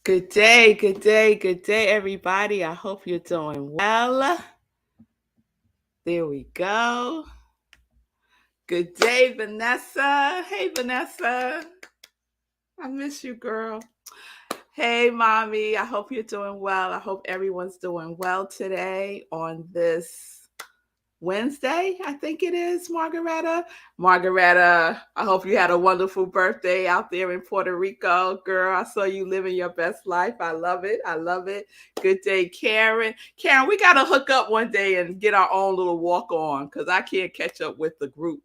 Good day, good day, good day, everybody. I hope you're doing well. There we go. Good day, Vanessa. Hey, Vanessa. I miss you, girl. Hey, mommy. I hope you're doing well. I hope everyone's doing well today on this Wednesday, I think it is, Margaretta. Margaretta, I hope you had a wonderful birthday out there in Puerto Rico. Girl, I saw you living your best life. I love it. I love it. Good day, Karen. Karen, we got to hook up one day and get our own little walk on because I can't catch up with the group.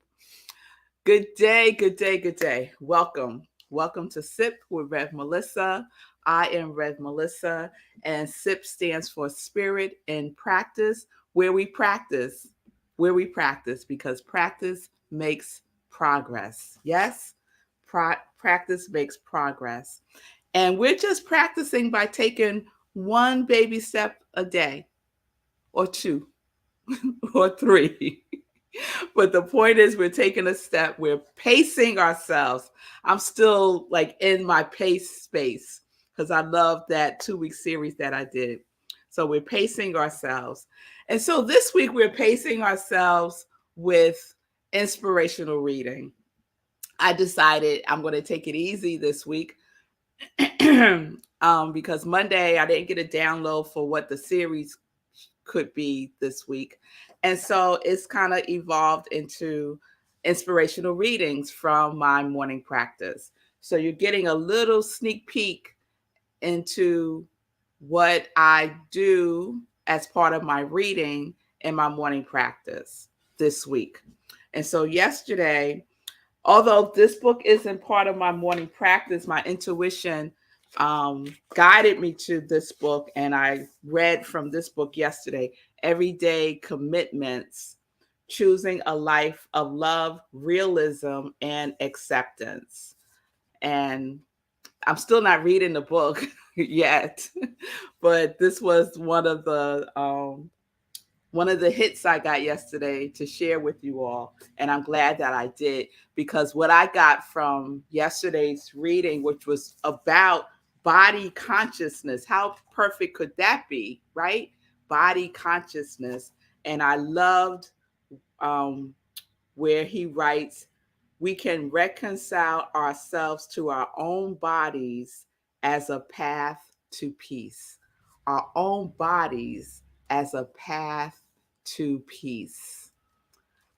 Good day, good day, good day. Welcome. Welcome to SIP with Rev Melissa. I am Rev Melissa, and SIP stands for Spirit in Practice, where we practice because practice makes progress. Yes, practice makes progress. And we're just practicing by taking one baby step a day, or two, or three. But the point is, we're taking a step, we're pacing ourselves. I'm still like in my pace space because I love that 2-week series that I did. So we're pacing ourselves. And so this week, we're pacing ourselves with inspirational reading. I decided I'm going to take it easy this week because Monday I didn't get a download for what the series could be this week. And so it's kind of evolved into inspirational readings from my morning practice. So you're getting a little sneak peek into what I do as part of my reading in my morning practice this week. And so yesterday, although this book isn't part of my morning practice, my intuition guided me to this book, and I read from this book yesterday, Everyday Commitments, Choosing a Life of Love, Realism, and Acceptance. And I'm still not reading the book yet, but this was one of the hits I got yesterday to share with you all. And I'm glad that I did, because what I got from yesterday's reading, which was about body consciousness, how perfect could that be, right? Body consciousness. And I loved where he writes, we can reconcile ourselves to our own bodies as a path to peace. Our own bodies as a path to peace.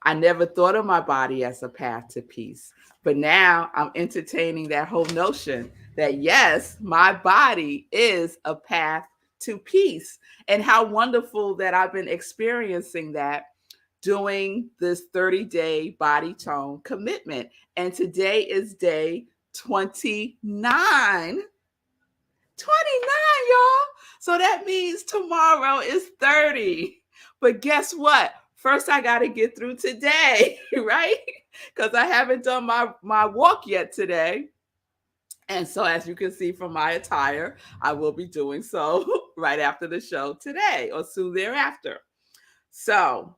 I never thought of my body as a path to peace, but now I'm entertaining that whole notion that yes, my body is a path to peace. And how wonderful that I've been experiencing that doing this 30-day body tone commitment. And today is day 29. 29, y'all. So that means tomorrow is 30. But guess what? First, I got to get through today, right? Because I haven't done my walk yet today. And so, as you can see from my attire, I will be doing so right after the show today or soon thereafter. So,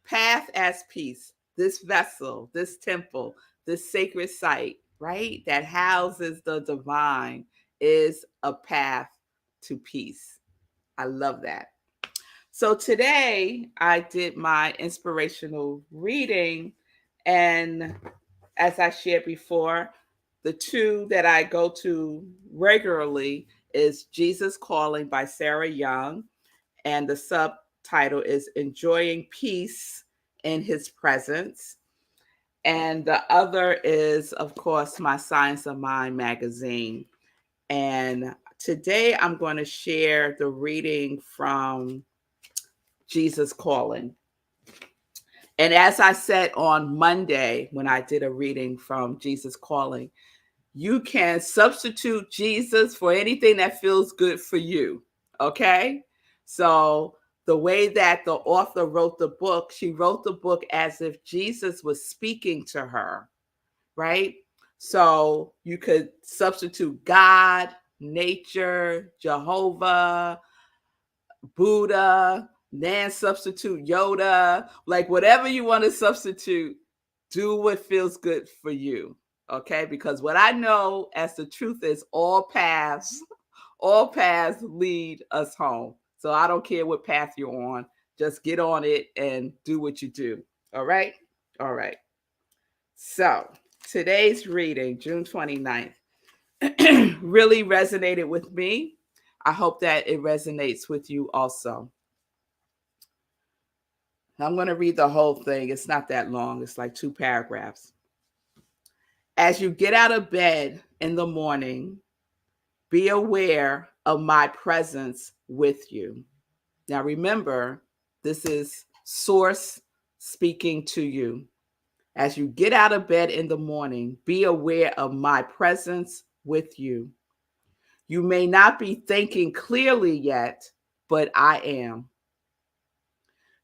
path as peace, this vessel, this temple, this sacred site, right, that houses the divine is a path to peace. I love that. So today I did my inspirational reading, and as I shared before, the two that I go to regularly is Jesus Calling by Sarah Young, and the subtitle is Enjoying Peace in His Presence. And the other is, of course, my Science of Mind magazine. And today I'm going to share the reading from Jesus Calling. And as I said on Monday, when I did a reading from Jesus Calling, you can substitute Jesus for anything that feels good for you. Okay? So the way that the author wrote the book, she wrote the book as if Jesus was speaking to her, right? So you could substitute God, nature, Jehovah, Buddha, then substitute Yoda, like whatever you want to substitute, do what feels good for you. Okay, because what I know as the truth is all paths All paths lead us home. So I don't care what path you're on. Just get on it and do what you do. All right? All right. So today's reading, June 29th, really resonated with me. I hope that it resonates with you also. I'm going to read the whole thing. It's not that long, it's like 2 paragraphs. As you get out of bed in the morning, be aware of my presence with you. Now remember, this is Source speaking to you. As you get out of bed in the morning, be aware of my presence with you. You may not be thinking clearly yet, but I am.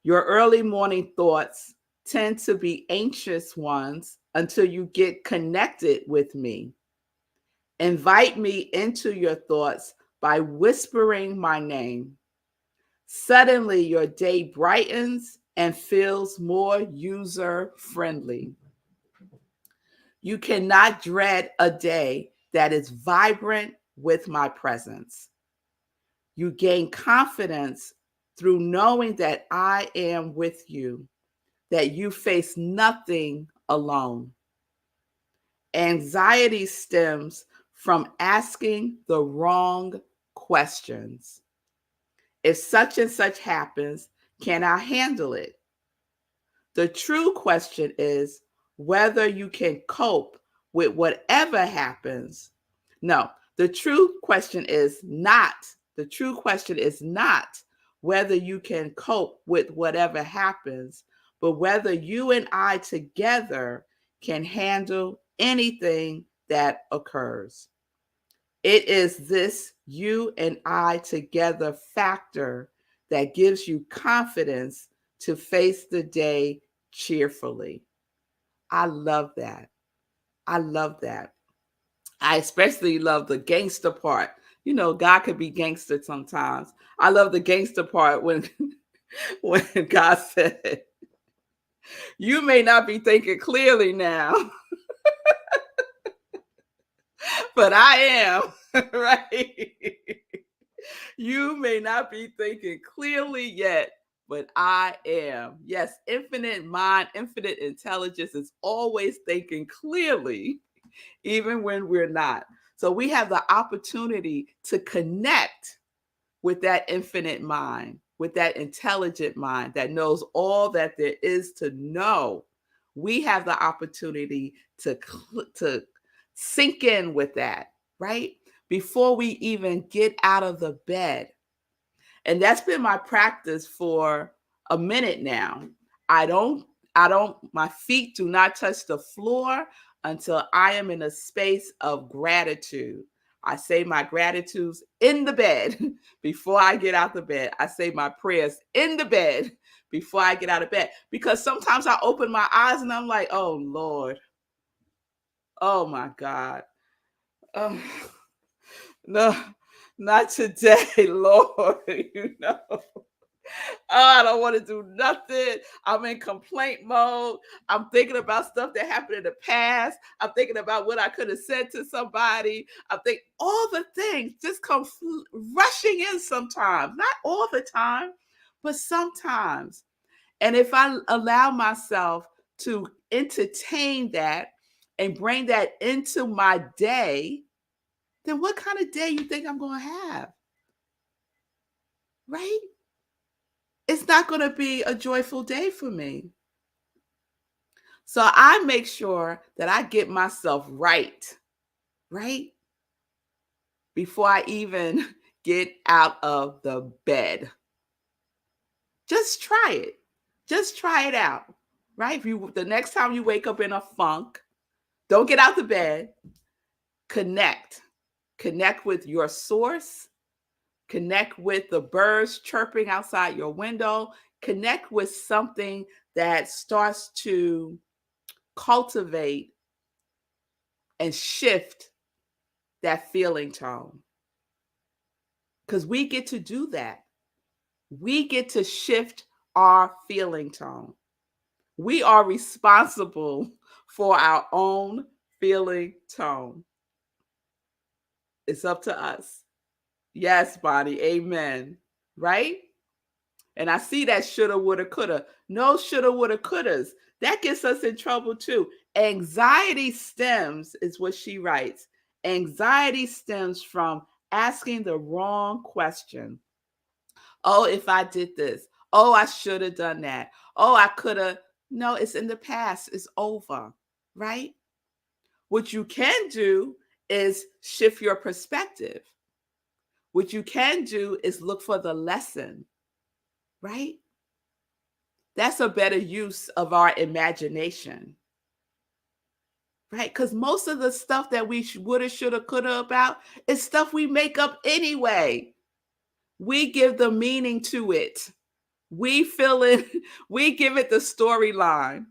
Your early morning thoughts tend to be anxious ones until you get connected with me. Invite me into your thoughts by whispering my name. Suddenly, your day brightens and feels more user-friendly. You cannot dread a day that is vibrant with my presence. You gain confidence through knowing that I am with you, that you face nothing alone. Anxiety stems from asking the wrong questions. If such and such happens, can I handle it? The true question is whether you can cope with whatever happens. No, the true question is not. The true question is not whether you can cope with whatever happens, but whether you and I together can handle anything that occurs. It is this you and I together factor that gives you confidence to face the day cheerfully. I love that. I love that. I especially love the gangster part. You know, God could be gangster sometimes. I love the gangster part when when God said, "You may not be thinking clearly now, but I am." Right? You may not be thinking clearly yet, but I am. Yes, infinite mind, infinite intelligence is always thinking clearly, even when we're not. So we have the opportunity to connect with that infinite mind, with that intelligent mind that knows all that there is to know. We have the opportunity to sink in with that, right? Before we even get out of the bed. And that's been my practice for a minute now. I don't, my feet do not touch the floor until I am in a space of gratitude. I say my gratitudes in the bed before I get out the bed. I say my prayers in the bed before I get out of bed. Because sometimes I open my eyes and I'm like, oh Lord, oh my God. Oh, no, not today, Lord, you know. Oh, I don't want to do nothing. I'm in complaint mode. I'm thinking about stuff that happened in the past. I'm thinking about what I could have said to somebody. I think all the things just come rushing in sometimes. Not all the time, but sometimes. And if I allow myself to entertain that and bring that into my day, then what kind of day you think I'm going to have? Right? It's not going to be a joyful day for me. So I make sure that I get myself right, before I even get out of the bed. Just try it. Just try it out, right? If you the next time you wake up in a funk, don't get out the bed. Connect. Connect with your source. Connect with the birds chirping outside your window. Connect with something that starts to cultivate and shift that feeling tone. Because we get to do that. We get to shift our feeling tone. We are responsible for our own feeling tone. It's up to us. Yes, Bonnie. Amen. Right? And I see that shoulda, woulda, coulda. No shoulda, woulda, couldas. That gets us in trouble too. Anxiety stems, is what she writes. Anxiety stems from asking the wrong question. Oh, if I did this. Oh, I should have done that. Oh, I could have. No, it's in the past. It's over. Right? What you can do is shift your perspective. What you can do is look for the lesson. Right? That's a better use of our imagination, right? Because most of the stuff that we woulda, shoulda, coulda about is stuff we make up anyway. We give the meaning to it. We fill in, we give it the storyline,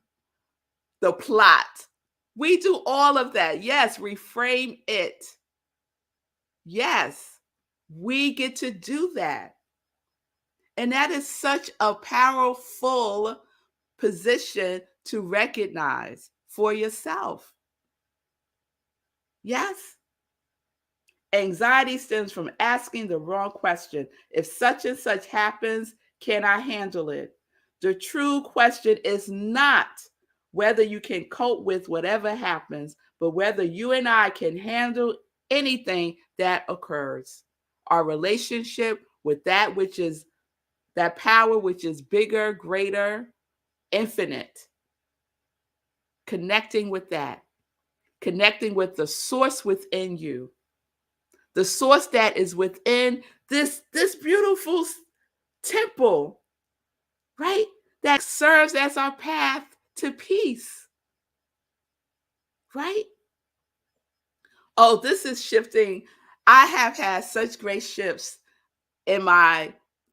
the plot. We do all of that. Yes, reframe it. Yes, we get to do that. And that is such a powerful position to recognize for yourself. Yes. Anxiety stems from asking the wrong question. If such and such happens, can I handle it? The true question is not whether you can cope with whatever happens, but whether you and I can handle anything that occurs. Our relationship with that which is that power which is bigger, greater, infinite. Connecting with that, connecting with the source within you, the source that is within this beautiful temple, right? That serves as our path to peace, right? Oh, this is shifting. I have had such great shifts in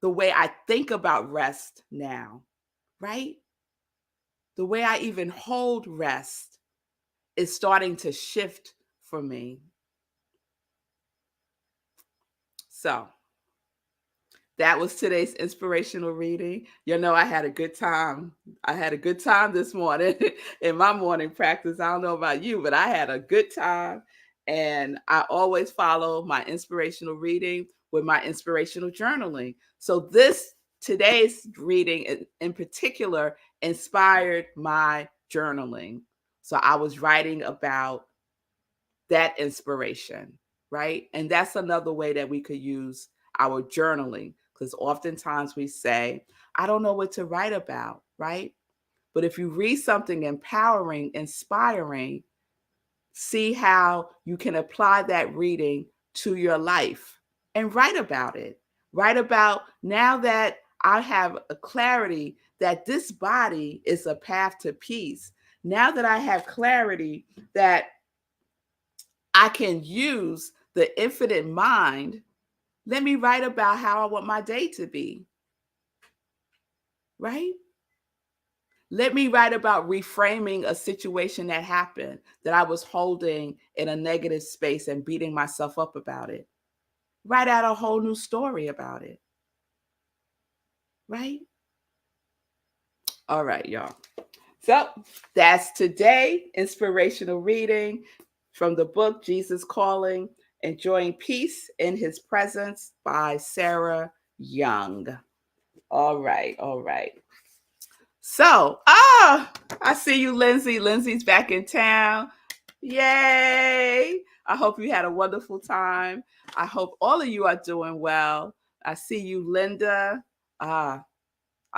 the way I think about rest now, right? The way I even hold rest is starting to shift for me. So, that was today's inspirational reading. You know, I had a good time. I had a good time this morning in my morning practice. I don't know about you, but I had a good time. And I always follow my inspirational reading with my inspirational journaling. So, today's reading in particular inspired my journaling. So, I was writing about that inspiration, right? And that's another way that we could use our journaling, because oftentimes we say, I don't know what to write about, right? But if you read something empowering, inspiring, see how you can apply that reading to your life and write about it. Write about, now that I have a clarity that this body is a path to peace. Now that I have clarity that I can use the infinite mind, let me write about how I want my day to be, right? Let me write about reframing a situation that happened that I was holding in a negative space and beating myself up about it. Write out a whole new story about it, right? All right, y'all. So that's today inspirational reading from the book Jesus Calling, Enjoying Peace in His Presence by Sarah Young. All right, all right. So, I see you, Lindsay. Lindsay's back in town. Yay! I hope you had a wonderful time. I hope all of you are doing well. I see you, Linda. I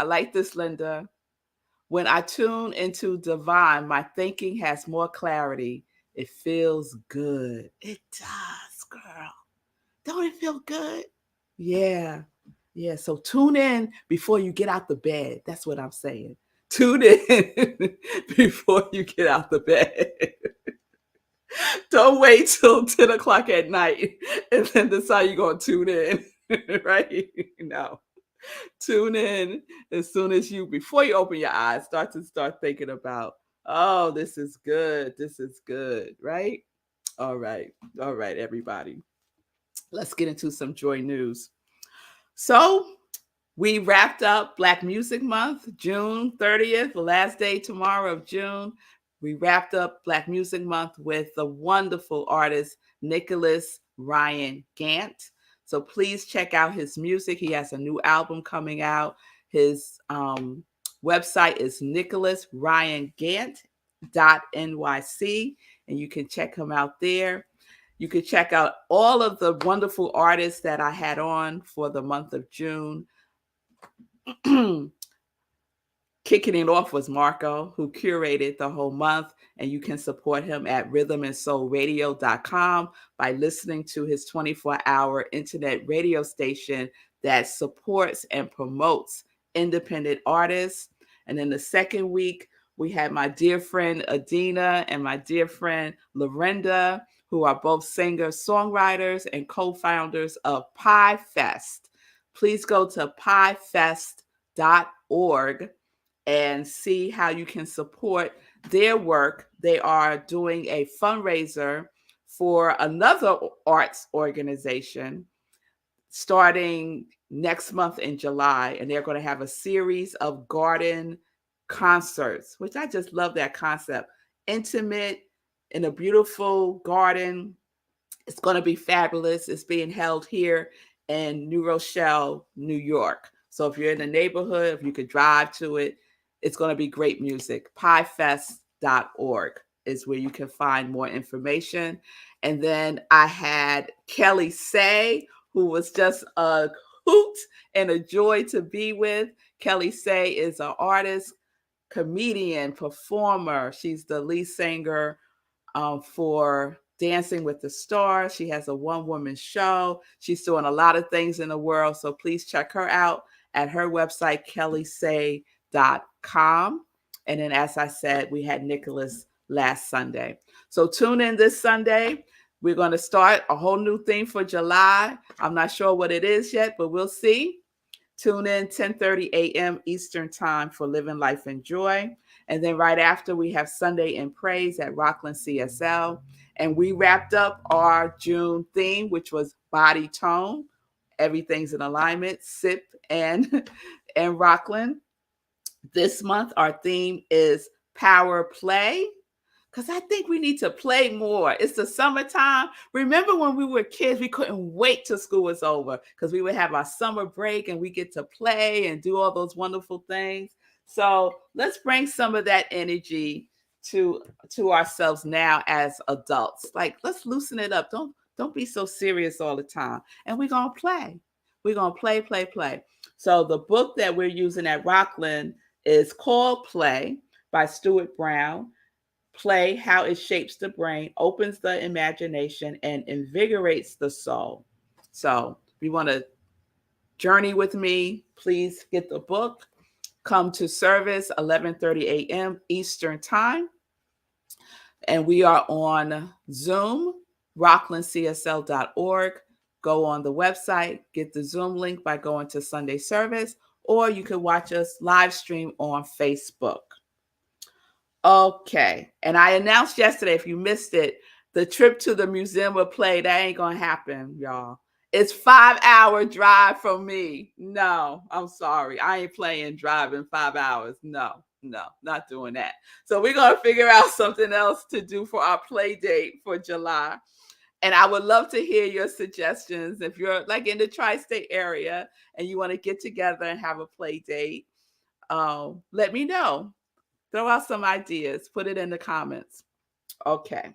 like this, Linda. When I tune into divine, my thinking has more clarity. It feels good. It does, girl. Don't it feel good? Yeah. Yeah. So tune in before you get out the bed. That's what I'm saying. Tune in before you get out the bed. Don't wait till 10 o'clock at night and then decide you're going to tune in. Right? No. Tune in as soon as before you open your eyes, start thinking about, oh, this is good. This is good. Right? All right. All right, everybody. Let's get into some joy news. So, we wrapped up Black Music Month, June 30th, the last day tomorrow of June. We wrapped up Black Music Month with the wonderful artist Nicholas Ryan Gant. So please check out his music. He has a new album coming out. His website is nicholasryangant.nyc, and you can check him out there. You can check out all of the wonderful artists that I had on for the month of June. Kicking it off was Marco, who curated the whole month, and you can support him at rhythmandsoulradio.com by listening to his 24-hour internet radio station that supports and promotes independent artists. And in the second week, we had my dear friend Adina and my dear friend Lorenda, who are both singers, songwriters, and co-founders of Pie Fest. Please go to piefest.org and see how you can support their work. They are doing a fundraiser for another arts organization starting next month in July, and they're going to have a series of garden concerts, which I just love that concept. Intimate in a beautiful garden. It's going to be fabulous. It's being held here in New Rochelle, New York. So if you're in the neighborhood, if you could drive to it, it's going to be great music. piefest.org is where you can find more information. And then I had Kelly Say, who was just a hoot and a joy to be with. Kelly Say is an artist, comedian, performer. She's the lead singer for Dancing with the Stars. She has a one-woman show. She's doing a lot of things in the world. So please check her out at her website, kellysay.com. And then, as I said, we had Nicholas last Sunday. So tune in this Sunday. We're going to start a whole new thing for July. I'm not sure what it is yet, but we'll see. Tune in 10:30 a.m. Eastern Time for Living Life in Joy. And then right after, we have Sunday in Praise at Rockland CSL. And we wrapped up our June theme, which was body tone. Everything's in alignment, SIP and Rockland. This month, our theme is power play, because I think we need to play more. It's the summertime. Remember when we were kids, we couldn't wait till school was over because we would have our summer break and we get to play and do all those wonderful things. So let's bring some of that energy to ourselves now as adults. Like, let's loosen it up. Don't be so serious all the time. And we're going to play. We're going to play. So the book that we're using at Rockland is called Play by Stuart Brown. Play, how it shapes the brain, opens the imagination, and invigorates the soul. So if you want to journey with me, please get the book. Come to service 11:30 a.m. Eastern Time. And we are on Zoom, rocklandcsl.org. Go on the website, get the Zoom link by going to Sunday service, or you can watch us live stream on Facebook. Okay. And I announced yesterday, if you missed it, the trip to the Museum of Play, that ain't going to happen, y'all. It's 5-hour drive from me. No, I'm sorry. I ain't playing driving 5 hours. No, not doing that. So we're going to figure out something else to do for our play date for July. And I would love to hear your suggestions. If you're like in the tri-state area and you want to get together and have a play date, let me know. Throw out some ideas. Put it in the comments. Okay.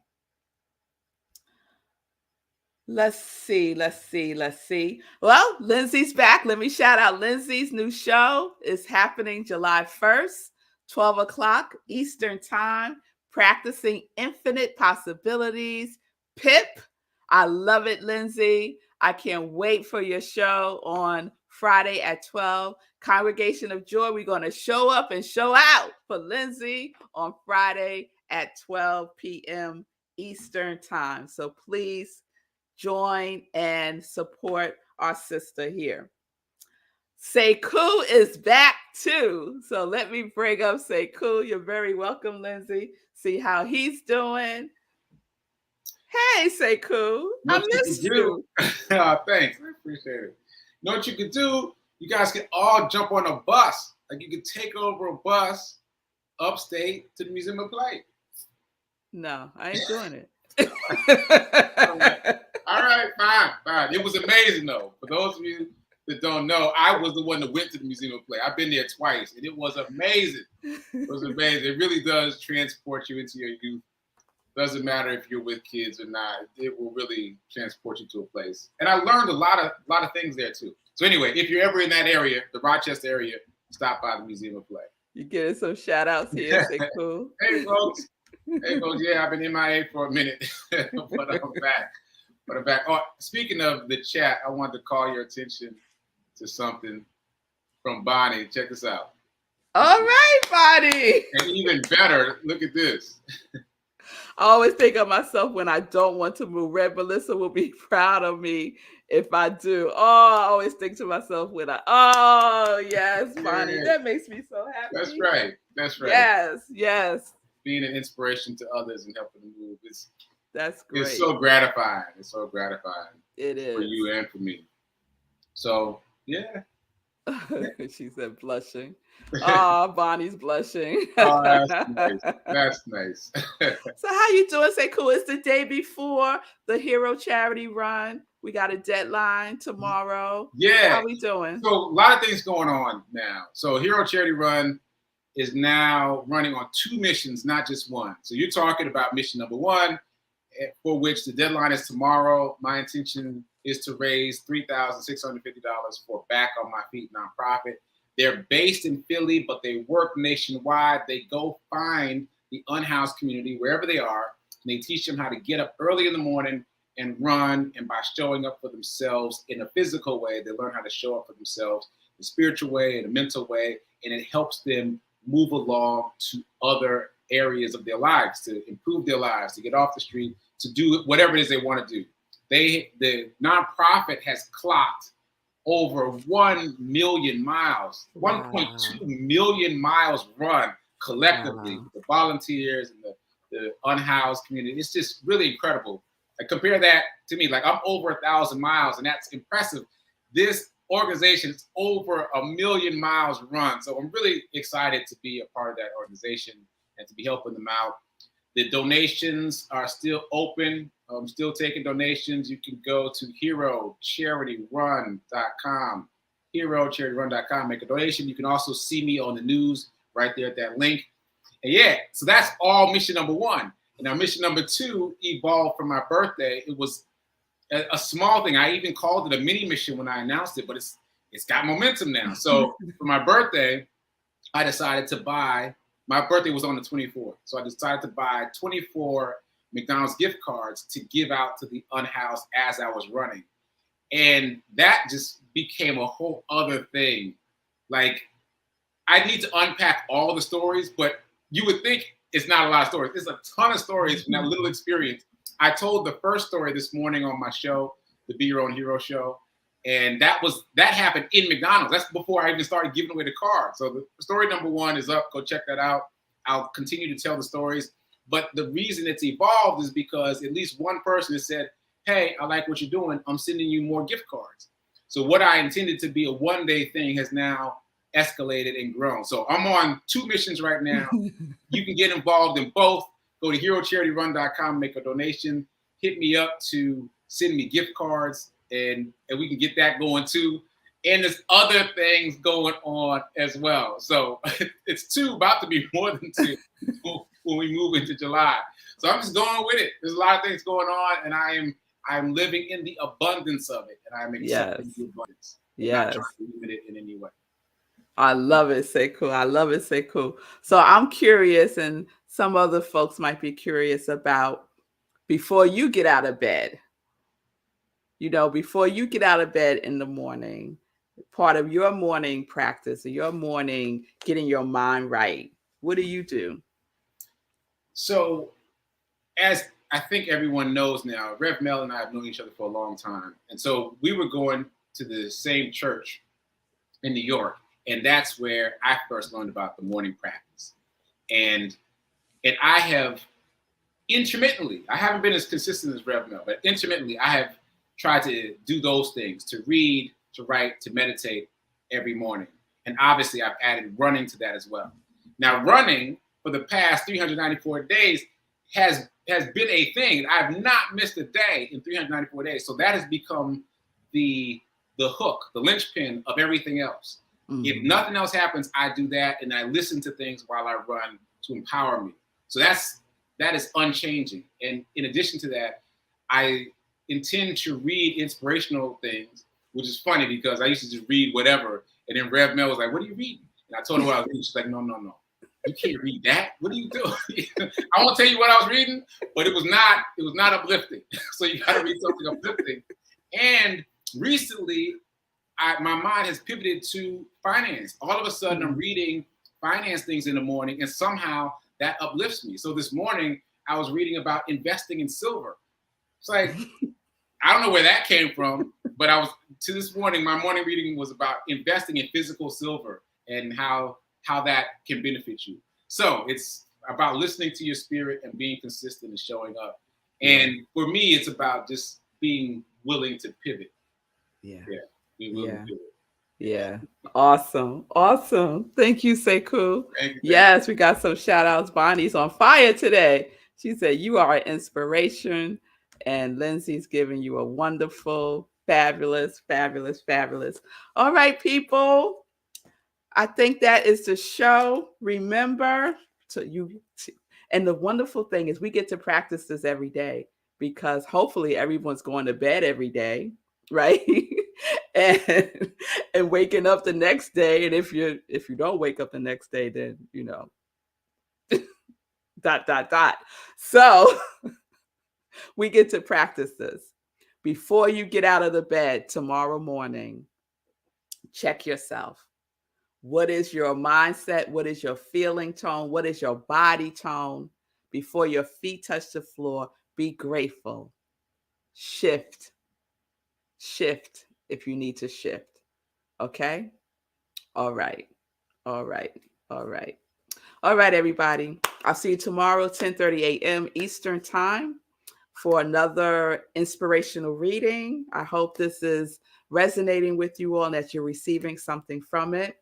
Let's see. Well, Lindsay's back. Let me shout out Lindsay's new show. It's happening July 1st, 12 o'clock Eastern Time. Practicing Infinite Possibilities. PIP. I love it, Lindsay. I can't wait for your show on Friday at 12. Congregation of Joy, we're going to show up and show out for Lindsay on Friday at 12 p.m. Eastern Time. So please join and support our sister here. Sekou is back too. So let me bring up Sekou. You're very welcome, Lindsay. See how he's doing. Hey, Sekou. I missed you. Thanks. I appreciate it. You know what you can do? You guys can all jump on a bus. Like, you can take over a bus upstate to the Museum of Play. No, I ain't doing it. All right, fine. It was amazing though. For those of you that don't know, I was the one that went to the Museum of Play. I've been there twice, and it was amazing. It was amazing. It really does transport you into your youth. Doesn't matter if you're with kids or not. It will really transport you to a place. And I learned a lot of things there too. So anyway, if you're ever in that area, the Rochester area, stop by the Museum of Play. You getting some shout outs here. Say cool. Hey folks. Yeah, I've been MIA for a minute, but I'm back. Oh, speaking of the chat, I wanted to call your attention to something from Bonnie. Check this out. All right, Bonnie. And even better, look at this. I always think of myself when I don't want to move. Red Melissa will be proud of me if I do. Oh, I always think to myself yes, Bonnie. Yeah. That makes me so happy. That's right. Yes. Being an inspiration to others and helping them move. That's great. It's so gratifying. It is. For you and for me. So, yeah. She said blushing. Oh, Bonnie's blushing. Oh, that's nice. So how you doing? Say cool. It's the day before the Hero Charity Run. We got a deadline tomorrow. Yeah. How we doing? So a lot of things going on now. So Hero Charity Run is now running on 2 missions, not just one. So you're talking about mission number 1, for which the deadline is tomorrow. My intention is to raise $3,650 for Back on My Feet nonprofit. They're based in Philly, but they work nationwide. They go find the unhoused community wherever they are, and they teach them how to get up early in the morning and run. And by showing up for themselves in a physical way, they learn how to show up for themselves in a spiritual way, in a mental way, and it helps them move along to other areas of their lives, to improve their lives, to get off the street, to do whatever it is they want to do. The nonprofit has clocked over 1 million miles, wow. 1.2 million miles run collectively, wow. The volunteers and the unhoused community. It's just really incredible. Like, compare that to me. Like, I'm over 1,000 miles, and that's impressive. This organization is over 1 million miles run. So I'm really excited to be a part of that organization and to be helping them out. The donations are still open. I'm still taking donations. You can go to HeroCharityRun.com. HeroCharityRun.com. Make a donation. You can also see me on the news right there at that link. And yeah, so that's all mission number 1. And now mission number 2 evolved from my birthday. It was a small thing. I even called it a mini mission when I announced it, but it's got momentum now. So for my birthday, I decided to buy. My birthday was on the 24th, so I decided to buy 24 McDonald's gift cards to give out to the unhoused as I was running. And that just became a whole other thing. Like, I need to unpack all the stories, but you would think it's not a lot of stories. There's a ton of stories from that little experience. I told the first story this morning on my show, the Be Your Own Hero show. And that happened in McDonald's. That's before I even started giving away the card. So the story number 1 is up. Go check that out. I'll continue to tell the stories. But the reason it's evolved is because at least one person has said, hey, I like what you're doing. I'm sending you more gift cards. So what I intended to be a one-day thing has now escalated and grown. So I'm on 2 missions right now. You can get involved in both. Go to HeroCharityRun.com, make a donation. Hit me up to send me gift cards. And we can get that going too. And there's other things going on as well. So it's 2, about to be more than 2 when we move into July. So I'm just going with it. There's a lot of things going on, and I'm living in the abundance of it, and I'm accepting the abundance. Yes. Not trying to limit it in any way. I love it. Say cool. I love it. Say cool. So I'm curious, and some other folks might be curious about, before you get out of bed, before you get out of bed in the morning, part of your morning practice or your morning getting your mind right, what do you do? So, as I think everyone knows now, Rev Mel and I have known each other for a long time. And so we were going to the same church in New York. And that's where I first learned about the morning practice. And I have intermittently, I haven't been as consistent as Rev Mel, but intermittently I have tried to do those things, to read, to write, to meditate every morning. And obviously I've added running to that as well. Now, running for the past 394 days has been a thing. I have not missed a day in 394 days. So that has become the hook, the linchpin of everything else. Mm-hmm. If nothing else happens, I do that, and I listen to things while I run to empower me. So that is unchanging. And in addition to that, I intend to read inspirational things, which is funny because I used to just read whatever, and then Rev Mel was like, "What are you reading?" And I told her what I was reading. She's like, "No. You can't read that. What are you doing?" I won't tell you what I was reading, but it was not uplifting. So you got to read something uplifting. And recently, my mind has pivoted to finance. All of a sudden, I'm reading finance things in the morning, and somehow that uplifts me. So this morning, I was reading about investing in silver. It's like, I don't know where that came from, but this morning, my morning reading was about investing in physical silver and how that can benefit you. So it's about listening to your spirit and being consistent and showing up. And for me, it's about just being willing to pivot. Being willing to pivot. Yeah. Awesome. Thank you, Sekou. Yes, we got some shout outs. Bonnie's on fire today. She said, "You are an inspiration." And Lindsay's giving you a wonderful, fabulous. All right, people. I think that is the show. Remember and the wonderful thing is we get to practice this every day because hopefully everyone's going to bed every day, right? and waking up the next day. And if you don't wake up the next day, then ... So we get to practice this. Before you get out of the bed tomorrow morning, check yourself. What is your mindset? What is your feeling tone? What is your body tone? Before your feet touch the floor, be grateful. Shift if you need to shift. Okay? All right, everybody. I'll see you tomorrow, 10:30 a.m. Eastern Time, for another inspirational reading. I hope this is resonating with you all and that you're receiving something from it.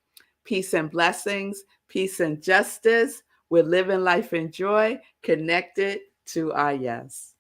Peace and blessings, peace and justice. We're living life in joy, connected to our yes.